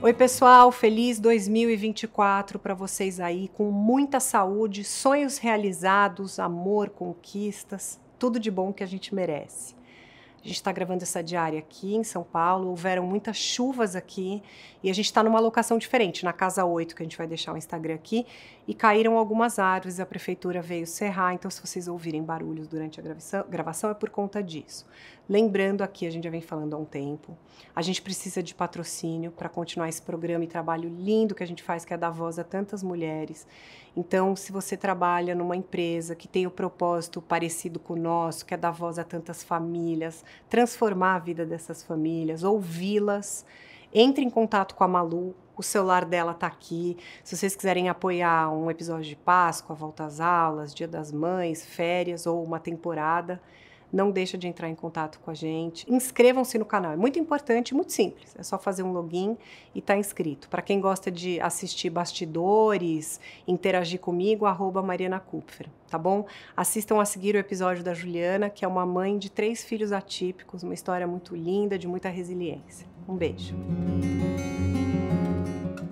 Oi, pessoal, feliz 2024 para vocês aí, com muita saúde, sonhos realizados, amor, conquistas, tudo de bom que a gente merece. A gente está gravando essa diária aqui em São Paulo, houveram muitas chuvas aqui e a gente está numa locação diferente, na Casa 8, que a gente vai deixar o Instagram aqui, e caíram algumas árvores, a prefeitura veio serrar, então se vocês ouvirem barulhos durante a gravação é por conta disso. Lembrando aqui, a gente já vem falando há um tempo, a gente precisa de patrocínio para continuar esse programa e trabalho lindo que a gente faz, que é dar voz a tantas mulheres. Então, se você trabalha numa empresa que tem o propósito parecido com o nosso, que é dar voz a tantas famílias, transformar a vida dessas famílias, ouvi-las, entre em contato com a Malu, o celular dela está aqui. Se vocês quiserem apoiar um episódio de Páscoa, volta às aulas, Dia das Mães, férias ou uma temporada, não deixa de entrar em contato com a gente. Inscrevam-se no canal, é muito importante, muito simples. É só fazer um login e estar inscrito. Para quem gosta de assistir bastidores, interagir comigo, @marianakupfer, tá bom? Assistam a seguir o episódio da Juliana, que é uma mãe de 3 filhos atípicos, uma história muito linda, de muita resiliência. Um beijo.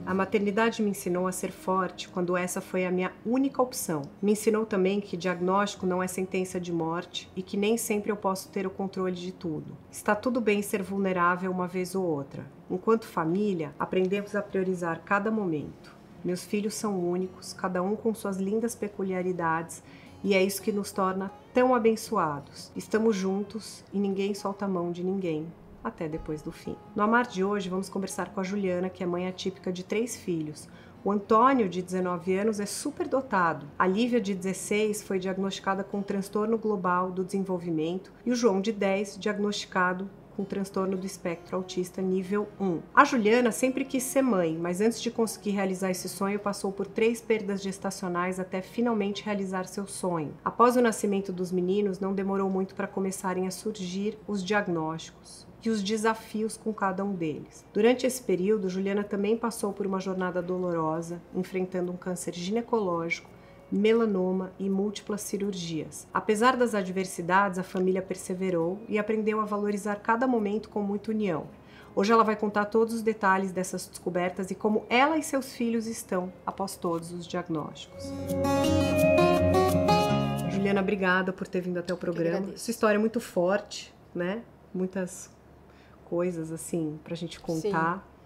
A maternidade me ensinou a ser forte quando essa foi a minha única opção. Me ensinou também que diagnóstico não é sentença de morte e que nem sempre eu posso ter o controle de tudo. Está tudo bem ser vulnerável uma vez ou outra. Enquanto família, aprendemos a priorizar cada momento. Meus filhos são únicos, cada um com suas lindas peculiaridades, e é isso que nos torna tão abençoados. Estamos juntos e ninguém solta a mão de ninguém. Até depois do fim. No Amar de hoje, vamos conversar com a Juliana, que é mãe atípica de 3 filhos. O Antônio, de 19 anos, é superdotado. A Lívia, de 16, foi diagnosticada com transtorno global do desenvolvimento e o João, de 10, diagnosticado com transtorno do espectro autista nível 1. A Juliana sempre quis ser mãe, mas antes de conseguir realizar esse sonho, passou por 3 perdas gestacionais até finalmente realizar seu sonho. Após o nascimento dos meninos, não demorou muito para começarem a surgir os diagnósticos e os desafios com cada um deles. Durante esse período, Juliana também passou por uma jornada dolorosa, enfrentando um câncer ginecológico, melanoma e múltiplas cirurgias. Apesar das adversidades, a família perseverou e aprendeu a valorizar cada momento com muita união. Hoje ela vai contar todos os detalhes dessas descobertas e como ela e seus filhos estão após todos os diagnósticos. Juliana, obrigada por ter vindo até o programa. Sua história é muito forte, né? Muitas coisas assim pra gente contar. Sim.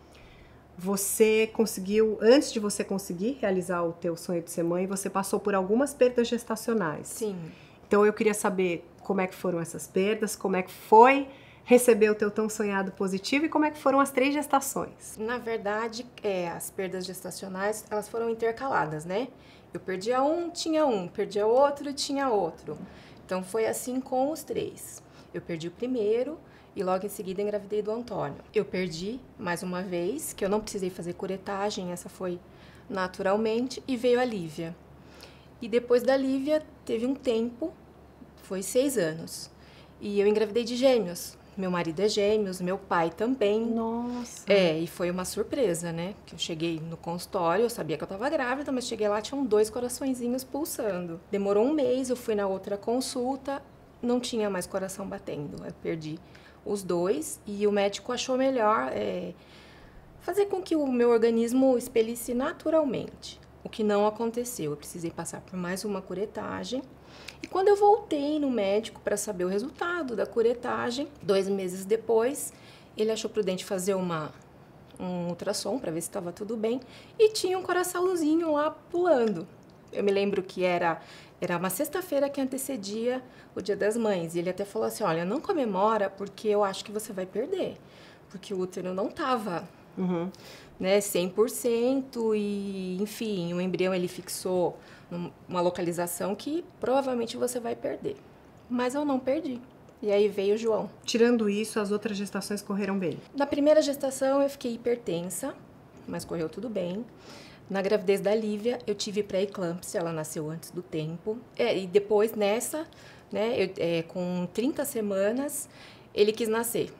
Você conseguiu, antes de você conseguir realizar o teu sonho de ser mãe, você passou por algumas perdas gestacionais. Sim. Então eu queria saber como é que foram essas perdas, como é que foi receber o teu tão sonhado positivo e como é que foram as 3 gestações. Na verdade, as perdas gestacionais, elas foram intercaladas, né? Eu perdia um, tinha um, perdia outro, tinha outro. Então foi assim com os 3. Eu perdi o primeiro e logo em seguida engravidei do Antônio. Eu perdi mais uma vez, que eu não precisei fazer curetagem, essa foi naturalmente, e veio a Lívia. E depois da Lívia, teve um tempo, foi 6 anos, e eu engravidei de gêmeos. Meu marido é gêmeos, meu pai também. Nossa! E foi uma surpresa, né? Que eu cheguei no consultório, eu sabia que eu estava grávida, mas cheguei lá, tinham 2 coraçõezinhos pulsando. Demorou um mês, eu fui na outra consulta, não tinha mais coração batendo, eu perdi os 2, e o médico achou melhor fazer com que o meu organismo expelisse naturalmente, o que não aconteceu. Eu precisei passar por mais uma curetagem, e quando eu voltei no médico para saber o resultado da curetagem, 2 meses depois, ele achou prudente fazer um ultrassom para ver se estava tudo bem, e tinha um coraçãozinho lá pulando. Eu me lembro que era uma sexta-feira que antecedia o Dia das Mães. E ele até falou assim, olha, não comemora porque eu acho que você vai perder. Porque o útero não estava 100% e, enfim, o embrião ele fixou uma localização que provavelmente você vai perder. Mas eu não perdi. E aí veio o João. Tirando isso, as outras gestações correram bem? Na primeira gestação eu fiquei hipertensa, mas correu tudo bem. Na gravidez da Lívia, eu tive pré-eclâmpsia, ela nasceu antes do tempo. E depois, nessa, né, com 30 semanas, ele quis nascer.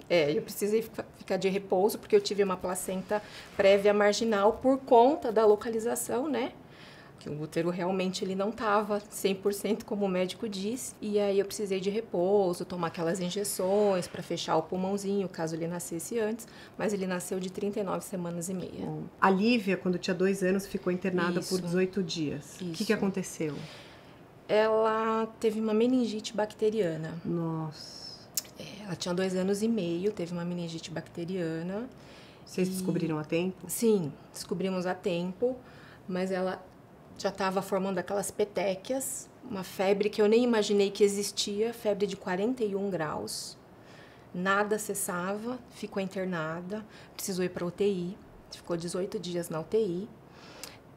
Eu precisei ficar de repouso, porque eu tive uma placenta prévia marginal por conta da localização, né? que o útero realmente ele não estava 100% como o médico disse. E aí eu precisei de repouso, tomar aquelas injeções para fechar o pulmãozinho, caso ele nascesse antes. Mas ele nasceu de 39 semanas e meia. Bom, a Lívia, quando tinha 2 anos, ficou internada por 18 dias. O que aconteceu? Ela teve uma meningite bacteriana. Nossa. Ela tinha 2 anos e meio, teve uma meningite bacteriana. Vocês descobriram a tempo? Sim, descobrimos a tempo, mas ela já estava formando aquelas petequias, uma febre que eu nem imaginei que existia, febre de 41 graus. Nada cessava, ficou internada, precisou ir para UTI, ficou 18 dias na UTI.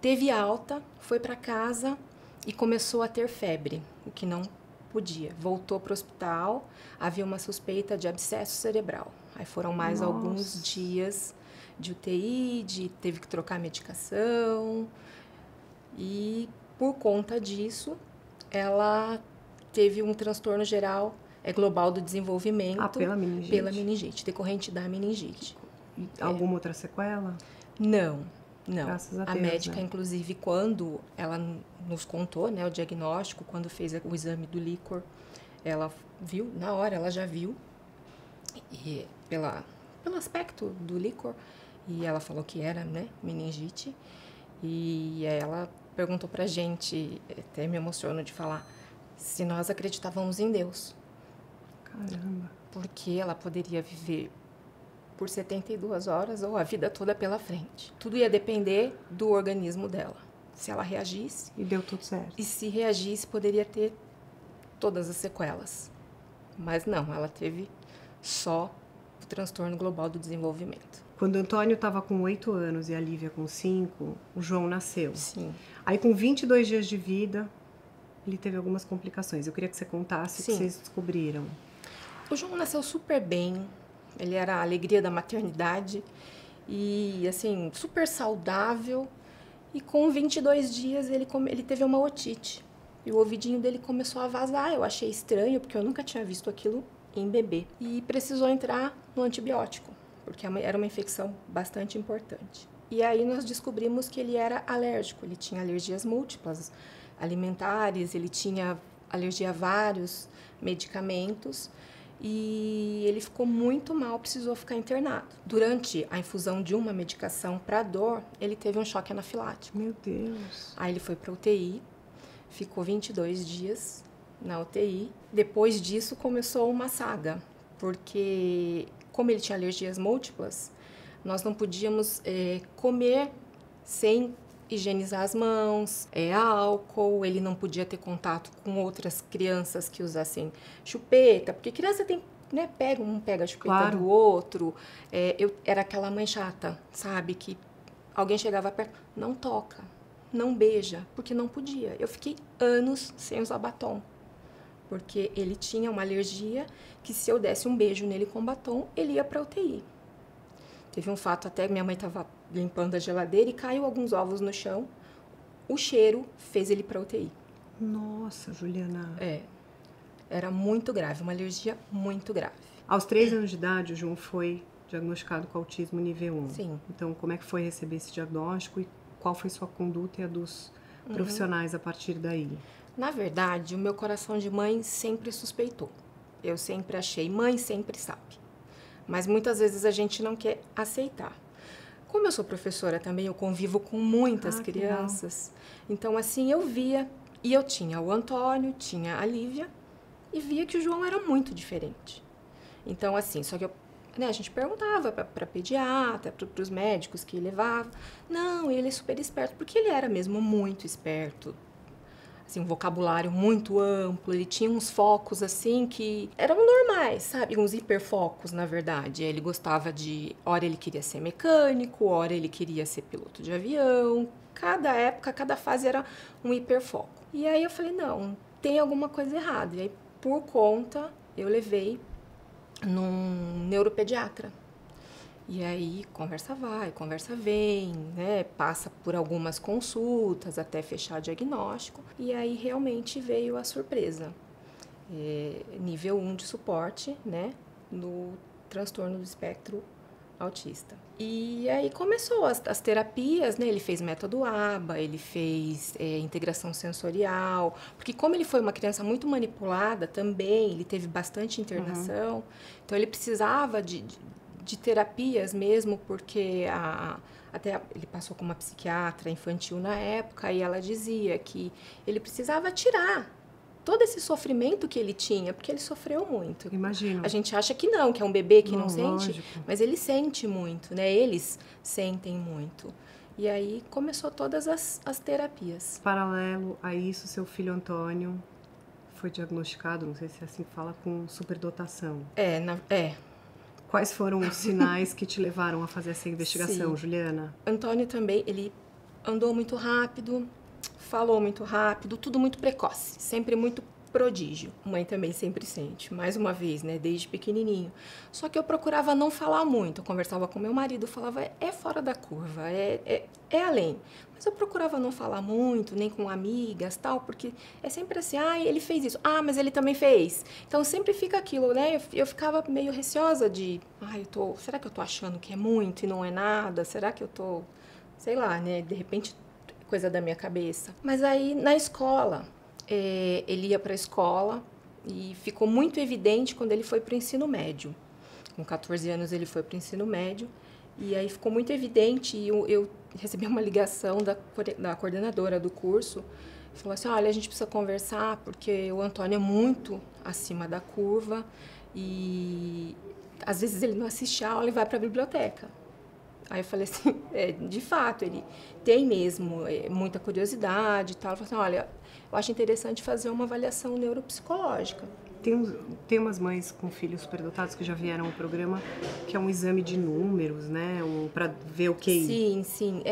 Teve alta, foi para casa e começou a ter febre, o que não podia. Voltou para o hospital, havia uma suspeita de abscesso cerebral. Aí foram mais alguns dias de UTI, teve que trocar medicação. E por conta disso, ela teve um transtorno geral global do desenvolvimento. Pela meningite? Pela meningite, decorrente da meningite. Alguma outra sequela? Não. Graças a Deus, a médica, inclusive, quando ela nos contou, né, o diagnóstico, quando fez o exame do líquor, ela viu, na hora ela já viu, e pelo aspecto do líquor, e ela falou que era, né, meningite, e ela perguntou pra gente, até me emociono de falar, se nós acreditávamos em Deus. Caramba. Porque ela poderia viver por 72 horas ou a vida toda pela frente. Tudo ia depender do organismo dela. Se ela reagisse... E deu tudo certo. E se reagisse, poderia ter todas as sequelas. Mas não, ela teve só o transtorno global do desenvolvimento. Quando o Antônio estava com 8 anos e a Lívia com 5, o João nasceu. Sim. Aí, com 22 dias de vida, ele teve algumas complicações. Eu queria que você contasse o que vocês descobriram. O João nasceu super bem. Ele era a alegria da maternidade e, assim, super saudável. E com 22 dias ele teve uma otite. E o ouvidinho dele começou a vazar. Eu achei estranho, porque eu nunca tinha visto aquilo em bebê. E precisou entrar no antibiótico, porque era uma infecção bastante importante. E aí nós descobrimos que ele era alérgico. Ele tinha alergias múltiplas alimentares, ele tinha alergia a vários medicamentos. E ele ficou muito mal, precisou ficar internado. Durante a infusão de uma medicação para dor, ele teve um choque anafilático. Meu Deus! Aí ele foi para UTI, ficou 22 dias na UTI. Depois disso começou uma saga, porque como ele tinha alergias múltiplas, nós não podíamos comer sem higienizar as mãos, álcool, ele não podia ter contato com outras crianças que usassem chupeta, porque criança tem, né, pega a chupeta do outro. Eu era aquela mãe chata, sabe, que alguém chegava perto, não toca, não beija, porque não podia. Eu fiquei anos sem usar batom, porque ele tinha uma alergia que se eu desse um beijo nele com batom, ele ia para UTI. Teve um fato até, minha mãe estava limpando a geladeira e caiu alguns ovos no chão. O cheiro fez ele para UTI. Nossa, Juliana. Era muito grave, uma alergia muito grave. Aos 3 anos de idade, o João foi diagnosticado com autismo nível 1. Sim. Então, como é que foi receber esse diagnóstico e qual foi sua conduta e a dos profissionais a partir daí? Na verdade, o meu coração de mãe sempre suspeitou. Eu sempre achei, mãe sempre sabe. Mas muitas vezes a gente não quer aceitar. Como eu sou professora também, eu convivo com muitas crianças. Então, assim, eu via, e eu tinha o Antônio, tinha a Lívia, e via que o João era muito diferente. Então, assim, só que a gente perguntava para pediatra, para os médicos que levavam. Não, ele é super esperto, porque ele era mesmo muito esperto. Assim, um vocabulário muito amplo, ele tinha uns focos, assim, que eram normais, sabe? Uns hiperfocos, na verdade. Ele gostava de... Ora ele queria ser mecânico, ora ele queria ser piloto de avião. Cada época, cada fase era um hiperfoco. E aí eu falei, não, tem alguma coisa errada. E aí, por conta, eu levei num neuropediatra. E aí, conversa vai, conversa vem, né? Passa por algumas consultas até fechar diagnóstico. E aí, realmente, veio a surpresa. Nível 1 de suporte, né? No transtorno do espectro autista. E aí começou as terapias, né? Ele fez método ABA, ele fez integração sensorial, porque como ele foi uma criança muito manipulada também, ele teve bastante internação, então ele precisava de terapias mesmo, porque até ele passou com uma psiquiatra infantil na época, e ela dizia que ele precisava tirar todo esse sofrimento que ele tinha, porque ele sofreu muito. Imagino. A gente acha que não, que é um bebê que não sente, lógico. mas ele sente muito, né? Eles sentem muito. E aí começou todas as terapias. Paralelo a isso, seu filho Antônio foi diagnosticado, não sei se é assim que fala, com superdotação. Quais foram os sinais que te levaram a fazer essa investigação, Sim. Juliana? Antônio também, ele andou muito rápido, falou muito rápido, tudo muito precoce, sempre muito prodígio. Mãe também sempre sente, mais uma vez, né, desde pequenininho. Só que eu procurava não falar muito, eu conversava com meu marido, falava, é fora da curva, é além. Mas eu procurava não falar muito, nem com amigas, tal, porque é sempre assim, ele fez isso, mas ele também fez. Então sempre fica aquilo, né, eu ficava meio receosa de, será que eu tô achando que é muito e não é nada? Será que eu tô, sei lá, né, de repente coisa da minha cabeça. Mas aí, na escola, ele ia para a escola e ficou muito evidente quando ele foi para o ensino médio. Com 14 anos, ele foi para o ensino médio e aí ficou muito evidente e eu recebi uma ligação da coordenadora do curso. Falou assim, olha, a gente precisa conversar porque o Antônio é muito acima da curva e às vezes ele não assiste a aula e vai para a biblioteca. Aí eu falei assim, de fato, ele tem mesmo muita curiosidade e tal. Ela falou assim, olha, eu acho interessante fazer uma avaliação neuropsicológica. Tem umas mães com filhos superdotados que já vieram ao programa, que é um exame de números, né? Para ver o QI. Sim.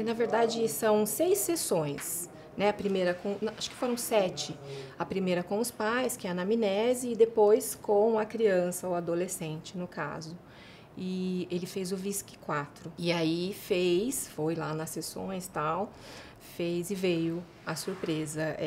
Na verdade, são 6 sessões. Né? A primeira acho que foram 7. A primeira com os pais, que é a anamnese, e depois com a criança ou adolescente, no caso. E ele fez o VISC-4. E aí foi lá nas sessões e tal, fez e veio a surpresa.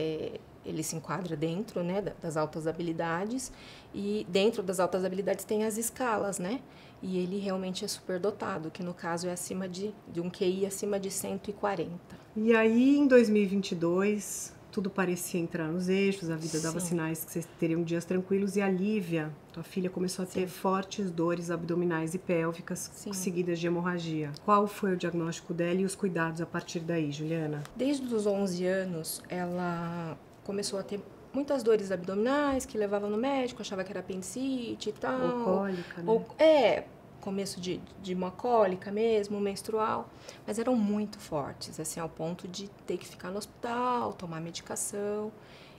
Ele se enquadra dentro, né, das altas habilidades, e dentro das altas habilidades tem as escalas, né? E ele realmente é superdotado, que no caso é acima de um QI acima de 140. E aí, em 2022, tudo parecia entrar nos eixos, a vida dava Sim. sinais que vocês teriam dias tranquilos, e a Lívia, tua filha, começou a ter fortes dores abdominais e pélvicas, seguidas de hemorragia. Qual foi o diagnóstico dela e os cuidados a partir daí, Juliana? Desde os 11 anos, ela começou a ter muitas dores abdominais, que levava no médico, achava que era apendicite e tal. Ou cólica, né? Começo de uma cólica mesmo, menstrual, mas eram muito fortes, assim, ao ponto de ter que ficar no hospital, tomar medicação.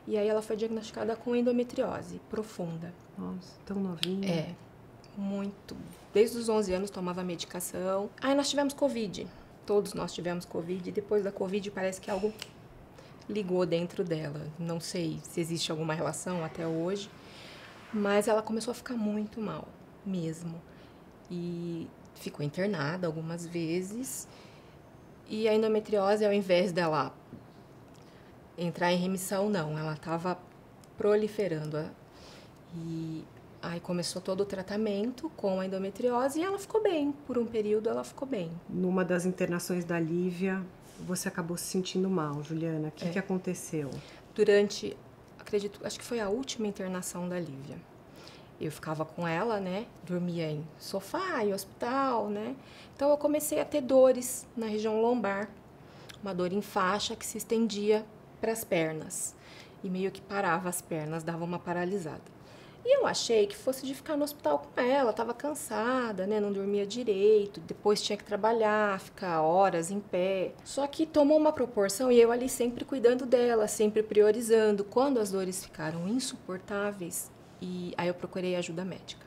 E aí ela foi diagnosticada com endometriose profunda. Nossa, tão novinha. Muito. Desde os 11 anos tomava medicação. Aí nós tivemos Covid. Todos nós tivemos Covid. E depois da Covid parece que algo ligou dentro dela. Não sei se existe alguma relação até hoje, mas ela começou a ficar muito mal, mesmo. E ficou internada algumas vezes. E a endometriose, ao invés dela entrar em remissão, não. Ela estava proliferando. E aí começou todo o tratamento com a endometriose e ela ficou bem. Por um período, ela ficou bem. Numa das internações da Lívia, você acabou se sentindo mal, Juliana. O que aconteceu? Durante, acho que foi a última internação da Lívia. Eu ficava com ela, né? Dormia em sofá, em hospital, né? Então eu comecei a ter dores na região lombar, uma dor em faixa que se estendia para as pernas e meio que parava as pernas, dava uma paralisada. E eu achei que fosse de ficar no hospital com ela, estava cansada, né? Não dormia direito, depois tinha que trabalhar, ficar horas em pé. Só que tomou uma proporção e eu ali sempre cuidando dela, sempre priorizando. Quando as dores ficaram insuportáveis, e aí eu procurei ajuda médica.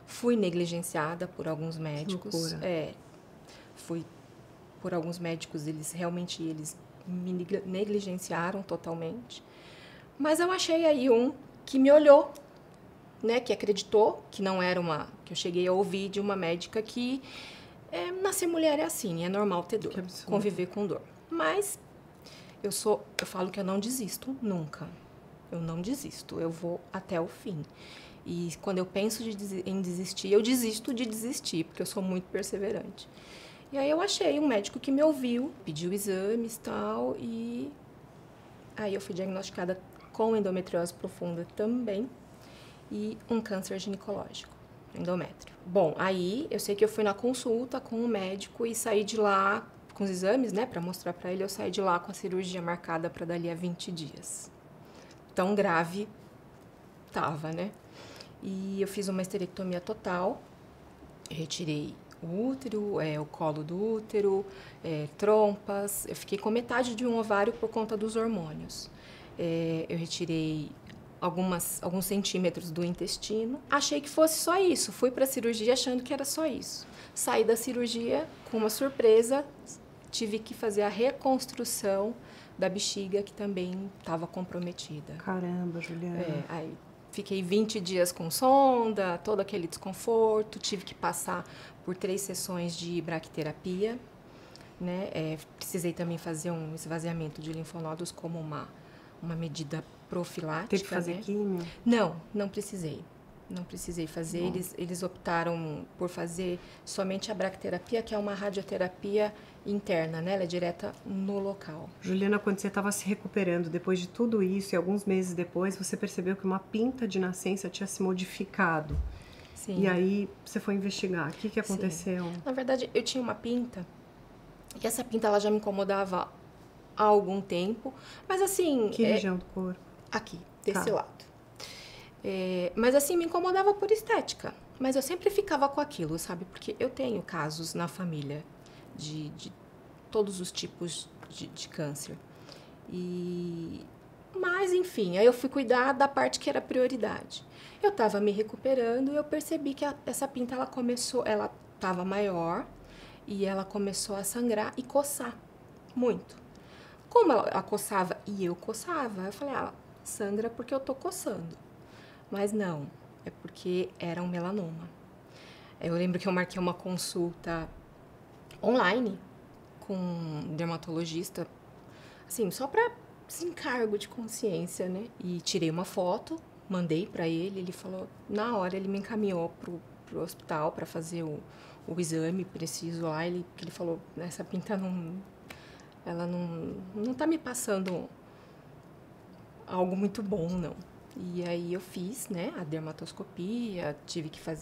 Fui negligenciada por alguns médicos. Fui por alguns médicos, eles me negligenciaram totalmente. Mas eu achei aí um que me olhou, né, que acreditou que não era que eu cheguei a ouvir de uma médica que nascer mulher é assim, é normal ter dor, conviver com dor. Mas eu falo que eu não desisto nunca. Eu não desisto, eu vou até o fim. E quando eu penso em desistir, eu desisto de desistir, porque eu sou muito perseverante. E aí eu achei um médico que me ouviu, pediu exames e tal, e aí eu fui diagnosticada com endometriose profunda também e um câncer ginecológico, endométrio. Bom, aí eu sei que eu fui na consulta com o médico e saí de lá com os exames, né, para mostrar para ele, eu saí de lá com a cirurgia marcada para dali a 20 dias. Tão grave tava, né? E eu fiz uma esterectomia total, eu retirei o útero, o colo do útero, trompas. Eu fiquei com metade de um ovário por conta dos hormônios. Eu retirei alguns centímetros do intestino. Achei que fosse só isso. Fui para a cirurgia achando que era só isso. Saí da cirurgia com uma surpresa. Tive que fazer a reconstrução da bexiga, que também estava comprometida. Caramba, Juliana. Aí fiquei 20 dias com sonda, todo aquele desconforto. Tive que passar por 3 sessões de braquiterapia, né? Precisei também fazer um esvaziamento de linfonodos como uma medida profilática. Teve que fazer químio? Não precisei. Não precisei fazer. Eles optaram por fazer somente a braquiterapia, que é uma radioterapia interna, né? Ela é direta no local. Juliana, quando você estava se recuperando, depois de tudo isso, e alguns meses depois, você percebeu que uma pinta de nascença tinha se modificado. Sim. E aí você foi investigar. O que aconteceu? Sim. Na verdade, eu tinha uma pinta, e essa pinta ela já me incomodava há algum tempo, mas assim... Que região do corpo? Aqui, desse lado. Mas assim, me incomodava por estética. Mas eu sempre ficava com aquilo, sabe? Porque eu tenho casos na família de todos os tipos de câncer. Mas, enfim, aí eu fui cuidar da parte que era prioridade. Eu estava me recuperando e eu percebi que essa pinta, ela estava maior e ela começou a sangrar e coçar muito. Como ela coçava e eu coçava, eu falei, sangra porque eu tô coçando. Mas não, é porque era um melanoma. Eu lembro que eu marquei uma consulta online com um dermatologista, assim, só para desencargo de consciência, né? E tirei uma foto, mandei para ele, ele falou, na hora ele me encaminhou pro hospital para fazer o exame preciso lá, ele falou, essa pinta ela não tá me passando algo muito bom, não. E aí eu fiz, né, a dermatoscopia,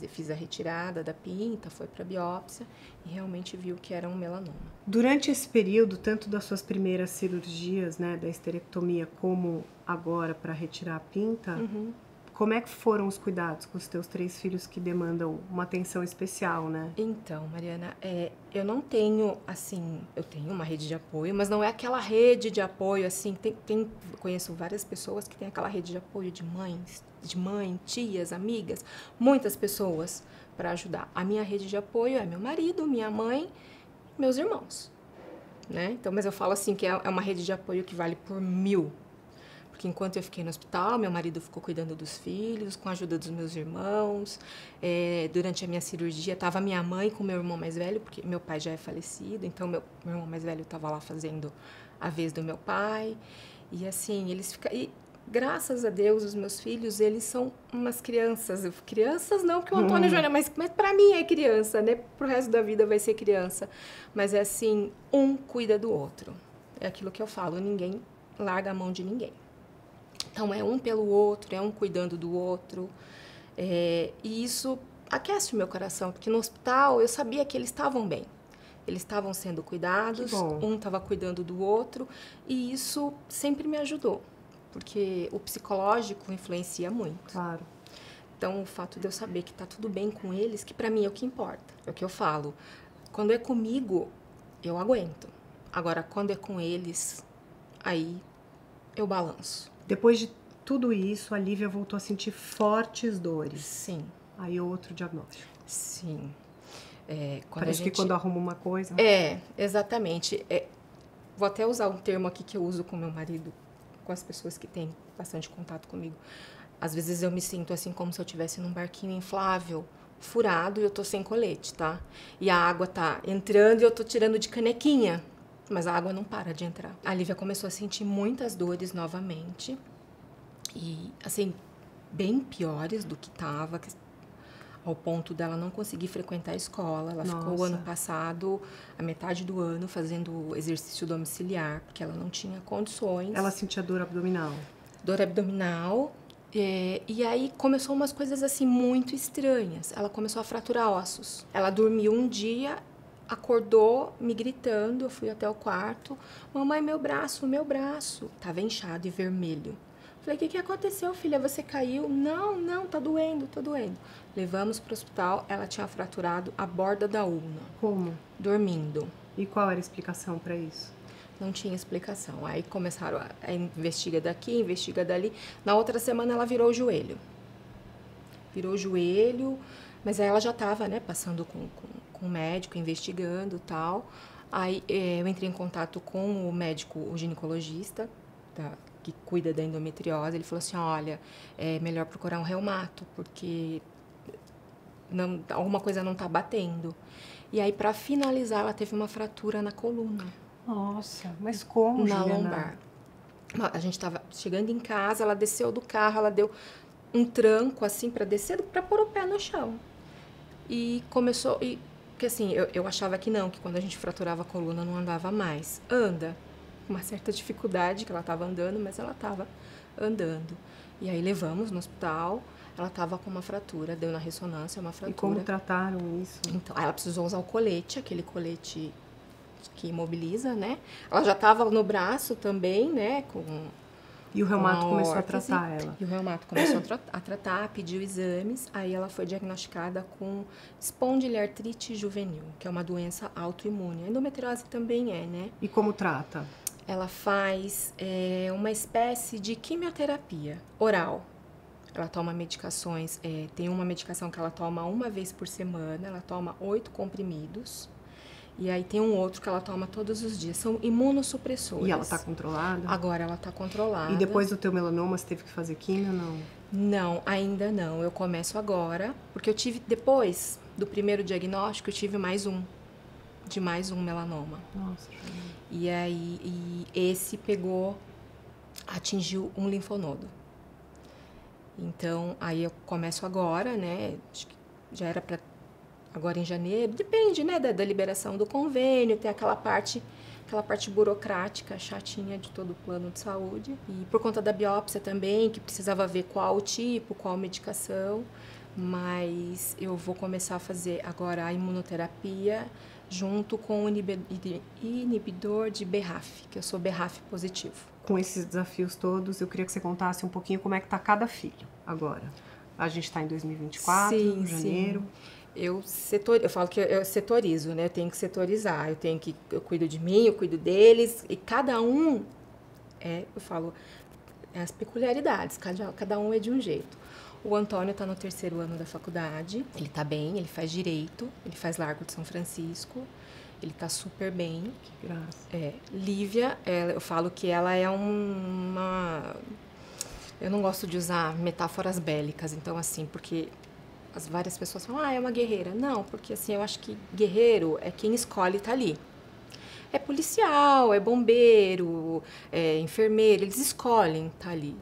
fiz a retirada da pinta, foi para biópsia e realmente viu que era um melanoma. Durante esse período, tanto das suas primeiras cirurgias, né, da esterectomia, como agora para retirar a pinta, como é que foram os cuidados com os teus 3 filhos que demandam uma atenção especial, né? Então, Mariana, eu não tenho, assim, eu tenho uma rede de apoio, mas não é aquela rede de apoio, assim, eu conheço várias pessoas que têm aquela rede de apoio de mãe, tias, amigas, muitas pessoas para ajudar. A minha rede de apoio é meu marido, minha mãe, meus irmãos, né? Então, mas eu falo assim que é uma rede de apoio que vale por 1000. Porque enquanto eu fiquei no hospital, meu marido ficou cuidando dos filhos, com a ajuda dos meus irmãos. Durante a minha cirurgia, estava minha mãe com meu irmão mais velho, porque meu pai já é falecido, então meu irmão mais velho estava lá fazendo a vez do meu pai. E assim, e graças a Deus, os meus filhos, eles são umas crianças. Crianças não, porque o Antônio Júnior, mas para mim é criança, né? Pro resto da vida vai ser criança. Mas é assim, um cuida do outro. É aquilo que eu falo, ninguém larga a mão de ninguém. Então, é um pelo outro, é um cuidando do outro. E isso aquece o meu coração, porque no hospital eu sabia que eles estavam bem. Eles estavam sendo cuidados, um estava cuidando do outro, e isso sempre me ajudou, porque o psicológico influencia muito. Claro. Então, o fato de eu saber que está tudo bem com eles, que para mim é o que importa. É o que eu falo. Quando é comigo, eu aguento. Agora, quando é com eles, aí eu balanço. Depois de tudo isso, a Lívia voltou a sentir fortes dores. Sim. Aí outro diagnóstico. Sim. Parece que quando arruma uma coisa... Exatamente. Vou até usar um termo aqui que eu uso com meu marido, com as pessoas que têm bastante contato comigo. Às vezes eu me sinto assim como se eu estivesse num barquinho inflável, furado, e eu tô sem colete, tá? E a água tá entrando e eu tô tirando de canequinha. Mas a água não para de entrar. A Lívia começou a sentir muitas dores novamente. E, assim, bem piores do que estava, ao ponto dela não conseguir frequentar a escola. Ela ficou o ano passado, a metade do ano, fazendo exercício domiciliar, porque ela não tinha condições. Ela sentia dor abdominal? Dor abdominal. E aí começou umas coisas assim muito estranhas. Ela começou a fraturar ossos. Ela dormiu um dia, acordou me gritando, eu fui até o quarto. Mamãe, meu braço, meu braço. Tava inchado e vermelho. Falei, o que aconteceu, filha? Você caiu? Não, tá doendo, tá doendo. Levamos para o hospital, ela tinha fraturado a borda da ulna. Como? Dormindo. E qual era a explicação para isso? Não tinha explicação. Aí começaram a investiga daqui, investiga dali. Na outra semana ela virou o joelho. Virou o joelho, mas aí ela já estava, né, passando com o médico, investigando e tal. Aí eu entrei em contato com o médico, o ginecologista, que cuida da endometriose. Ele falou assim, olha, é melhor procurar um reumato, porque alguma coisa não está batendo. E aí, para finalizar, ela teve uma fratura na coluna. Nossa, mas como, na Juliana? lombar. A gente estava chegando em casa, ela desceu do carro, ela deu um tranco assim para descer, para pôr o pé no chão. E começou, porque assim, eu achava que não, que quando a gente fraturava a coluna não andava mais. Anda, com uma certa dificuldade, que ela estava andando, mas ela estava andando. E aí levamos no hospital, ela estava com uma fratura, deu na ressonância uma fratura. E como trataram isso? Então, ela precisou usar o colete, aquele colete que imobiliza, né? Ela já estava no braço também, né? E o reumato começou a tratar ela? E o reumato começou a tratar, pediu exames, aí ela foi diagnosticada com espondiliartrite juvenil, que é uma doença autoimune. A endometriose também é, né? E como trata? Ela faz uma espécie de quimioterapia oral. Ela toma medicações, tem uma medicação que ela toma uma vez por semana, ela toma 8 comprimidos. E aí tem um outro que ela toma todos os dias. São imunossupressores. E ela tá controlada? Agora ela tá controlada. E depois do teu melanoma, você teve que fazer quimio ou não? Não, ainda não. Eu começo agora. Porque eu tive, depois do primeiro diagnóstico, eu tive mais um melanoma. Nossa. E aí, esse atingiu um linfonodo. Então, aí eu começo agora, né? Acho que já era para agora em janeiro, depende, né, da liberação do convênio, tem aquela parte burocrática chatinha de todo o plano de saúde. E por conta da biópsia também, que precisava ver qual tipo, qual medicação, mas eu vou começar a fazer agora a imunoterapia junto com o inibidor de BRAF, que eu sou BRAF positivo. Com esses desafios todos, eu queria que você contasse um pouquinho como é que tá cada filho agora. A gente está em 2024, sim, janeiro. Sim. Eu falo que eu setorizo, né? Eu tenho que setorizar. Eu cuido de mim, eu cuido deles. E cada um, eu falo, as peculiaridades. Cada um é de um jeito. O Antônio está no 3º ano da faculdade. Ele está bem, ele faz direito. Ele faz Largo de São Francisco. Ele está super bem. Que graça. Lívia, eu falo que ela é uma... Eu não gosto de usar metáforas bélicas. Então, assim, porque... várias pessoas falam, é uma guerreira. Não, porque assim, eu acho que guerreiro é quem escolhe estar ali. É policial, é bombeiro, é enfermeiro, eles escolhem estar ali.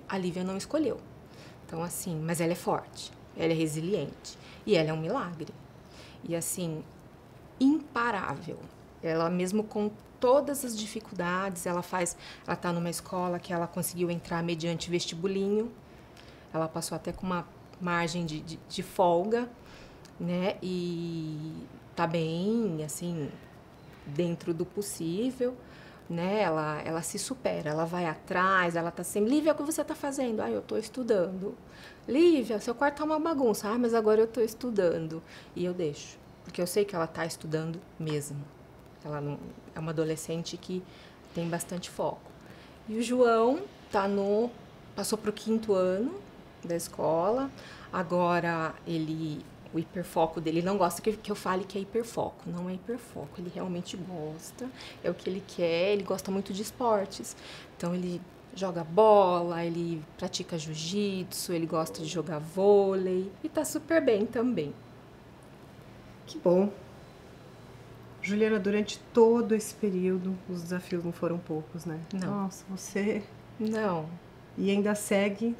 A Lívia não escolheu. Então, assim, mas ela é forte, ela é resiliente e ela é um milagre. E, assim, imparável. Ela mesmo com todas as dificuldades, ela está numa escola que ela conseguiu entrar mediante vestibulinho. Ela passou até com uma margem de folga, né? E tá bem, assim, dentro do possível, né? Ela se supera, ela vai atrás, ela tá sempre... Lívia, o que você tá fazendo? Eu tô estudando. Lívia, seu quarto tá uma bagunça. Mas agora eu tô estudando. E eu deixo, porque eu sei que ela tá estudando mesmo. Ela não, é uma adolescente que tem bastante foco. E o João passou pro 5º ano da escola. Agora o hiperfoco dele, ele não gosta que eu fale que é hiperfoco, não é hiperfoco, ele realmente gosta, é o que ele quer, ele gosta muito de esportes. Então ele joga bola, ele pratica jiu-jitsu, ele gosta de jogar vôlei e tá super bem também. Que bom. Juliana, durante todo esse período, os desafios não foram poucos, né? Não. Nossa, você... Não. E ainda segue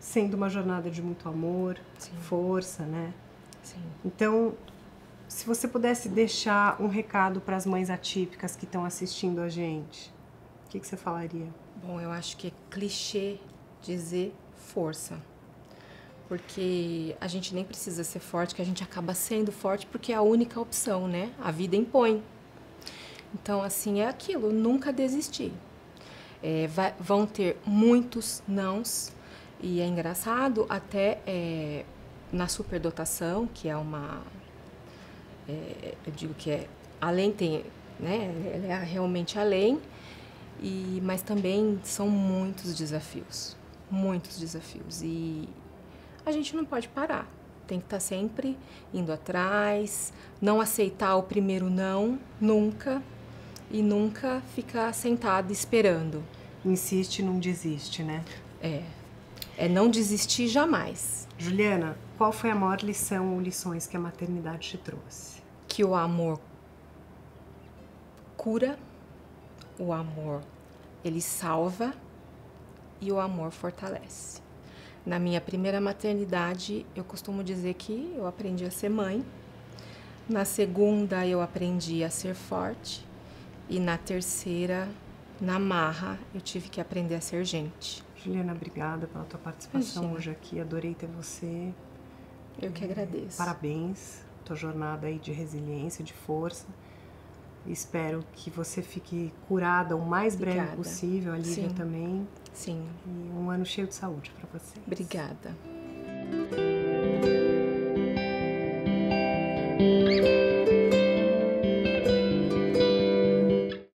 sendo uma jornada de muito amor, Sim. força, né? Sim. Então, se você pudesse deixar um recado para as mães atípicas que estão assistindo a gente, o que você falaria? Bom, eu acho que é clichê dizer força. Porque a gente nem precisa ser forte, que a gente acaba sendo forte porque é a única opção, né? A vida impõe. Então, assim, é aquilo, nunca desistir. Vão ter muitos nãos, e é engraçado, até na superdotação, que é uma... eu digo que é além, tem, né? Ela é realmente além, mas também são muitos desafios. Muitos desafios. E a gente não pode parar. Tem que estar sempre indo atrás, não aceitar o primeiro não, nunca, e nunca ficar sentado esperando. Insiste, não desiste, né? É não desistir jamais. Juliana, qual foi a maior lição ou lições que a maternidade te trouxe? Que o amor cura, o amor ele salva e o amor fortalece. Na minha primeira maternidade, eu costumo dizer que eu aprendi a ser mãe. Na segunda, eu aprendi a ser forte. E na terceira, na marra, eu tive que aprender a ser gente. Juliana, obrigada pela tua participação. Imagina. Hoje aqui. Adorei ter você. Eu que agradeço. Parabéns. Tua jornada aí de resiliência, de força. Espero que você fique curada o mais breve Obrigada. possível, a Lívia Sim. também. Sim. E um ano cheio de saúde para você. Obrigada.